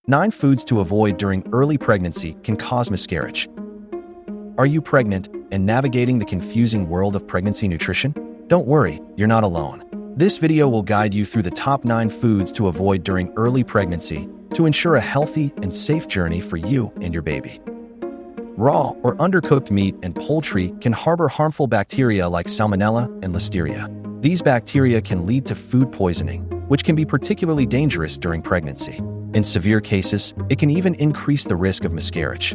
9 foods to avoid during early pregnancy can cause miscarriage. Are you pregnant and navigating the confusing world of pregnancy nutrition? Don't worry, you're not alone. This video will guide you through the top 9 foods to avoid during early pregnancy to ensure a healthy and safe journey for you and your baby. Raw or undercooked meat and poultry can harbor harmful bacteria like Salmonella and Listeria. These bacteria can lead to food poisoning, which can be particularly dangerous during pregnancy. In severe cases, it can even increase the risk of miscarriage.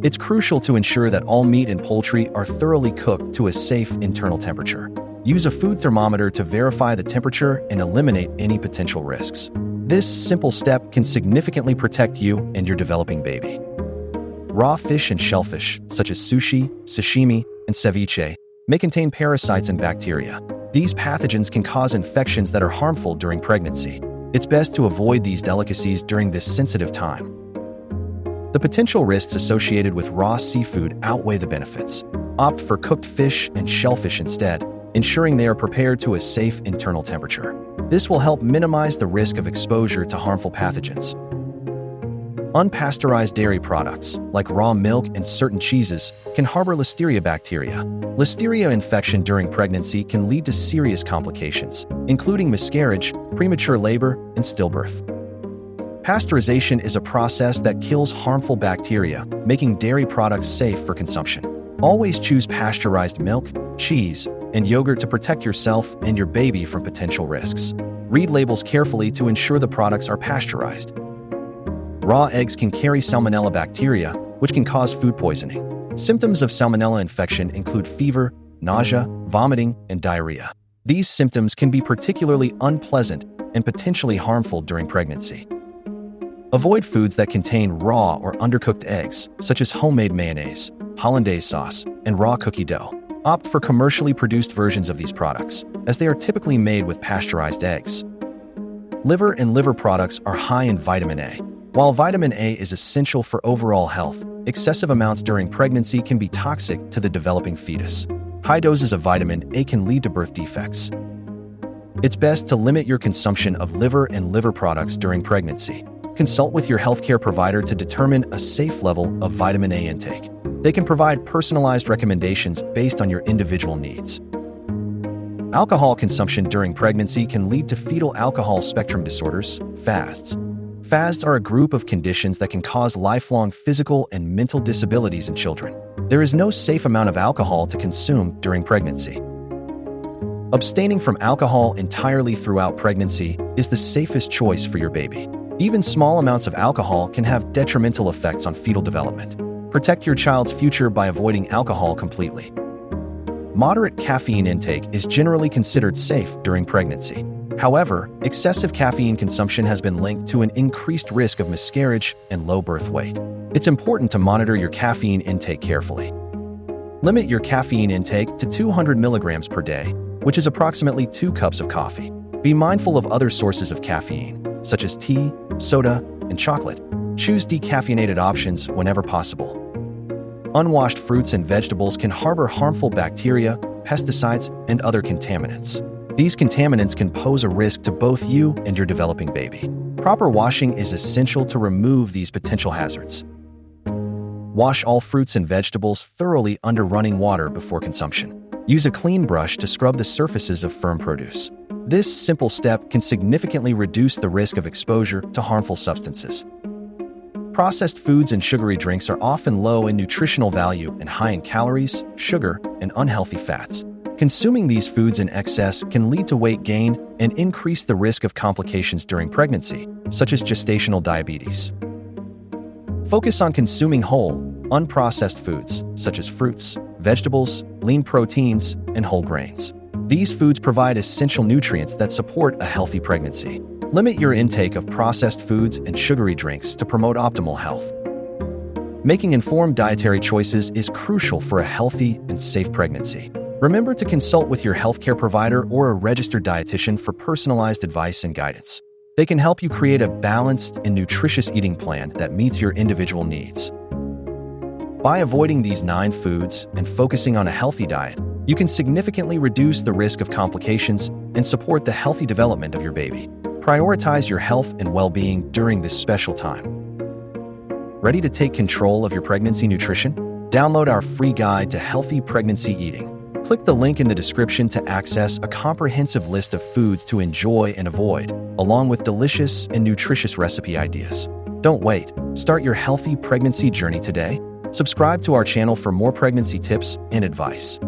It's crucial to ensure that all meat and poultry are thoroughly cooked to a safe internal temperature. Use a food thermometer to verify the temperature and eliminate any potential risks. This simple step can significantly protect you and your developing baby. Raw fish and shellfish, such as sushi, sashimi, and ceviche, may contain parasites and bacteria. These pathogens can cause infections that are harmful during pregnancy. It's best to avoid these delicacies during this sensitive time. The potential risks associated with raw seafood outweigh the benefits. Opt for cooked fish and shellfish instead, ensuring they are prepared to a safe internal temperature. This will help minimize the risk of exposure to harmful pathogens. Unpasteurized dairy products, like raw milk and certain cheeses, can harbor Listeria bacteria. Listeria infection during pregnancy can lead to serious complications, including miscarriage, premature labor, and stillbirth. Pasteurization is a process that kills harmful bacteria, making dairy products safe for consumption. Always choose pasteurized milk, cheese, and yogurt to protect yourself and your baby from potential risks. Read labels carefully to ensure the products are pasteurized. Raw eggs can carry Salmonella bacteria, which can cause food poisoning. Symptoms of Salmonella infection include fever, nausea, vomiting, and diarrhea. These symptoms can be particularly unpleasant and potentially harmful during pregnancy. Avoid foods that contain raw or undercooked eggs, such as homemade mayonnaise, hollandaise sauce, and raw cookie dough. Opt for commercially produced versions of these products, as they are typically made with pasteurized eggs. Liver and liver products are high in vitamin A. While vitamin A is essential for overall health, excessive amounts during pregnancy can be toxic to the developing fetus. High doses of vitamin A can lead to birth defects. It's best to limit your consumption of liver and liver products during pregnancy. Consult with your healthcare provider to determine a safe level of vitamin A intake. They can provide personalized recommendations based on your individual needs. Alcohol consumption during pregnancy can lead to fetal alcohol spectrum disorders, FASDs. FASDs are a group of conditions that can cause lifelong physical and mental disabilities in children. There is no safe amount of alcohol to consume during pregnancy. Abstaining from alcohol entirely throughout pregnancy is the safest choice for your baby. Even small amounts of alcohol can have detrimental effects on fetal development. Protect your child's future by avoiding alcohol completely. Moderate caffeine intake is generally considered safe during pregnancy. However, excessive caffeine consumption has been linked to an increased risk of miscarriage and low birth weight. It's important to monitor your caffeine intake carefully. Limit your caffeine intake to 200 milligrams per day, which is approximately 2 cups of coffee. Be mindful of other sources of caffeine, such as tea, soda, and chocolate. Choose decaffeinated options whenever possible. Unwashed fruits and vegetables can harbor harmful bacteria, pesticides, and other contaminants. These contaminants can pose a risk to both you and your developing baby. Proper washing is essential to remove these potential hazards. Wash all fruits and vegetables thoroughly under running water before consumption. Use a clean brush to scrub the surfaces of firm produce. This simple step can significantly reduce the risk of exposure to harmful substances. Processed foods and sugary drinks are often low in nutritional value and high in calories, sugar, and unhealthy fats. Consuming these foods in excess can lead to weight gain and increase the risk of complications during pregnancy, such as gestational diabetes. Focus on consuming whole, unprocessed foods, such as fruits, vegetables, lean proteins, and whole grains. These foods provide essential nutrients that support a healthy pregnancy. Limit your intake of processed foods and sugary drinks to promote optimal health. Making informed dietary choices is crucial for a healthy and safe pregnancy. Remember to consult with your healthcare provider or a registered dietitian for personalized advice and guidance. They can help you create a balanced and nutritious eating plan that meets your individual needs. By avoiding these 9 foods and focusing on a healthy diet, you can significantly reduce the risk of complications and support the healthy development of your baby. Prioritize your health and well-being during this special time. Ready to take control of your pregnancy nutrition? Download our free guide to healthy pregnancy eating. Click the link in the description to access a comprehensive list of foods to enjoy and avoid, along with delicious and nutritious recipe ideas. Don't wait. Start your healthy pregnancy journey today. Subscribe to our channel for more pregnancy tips and advice.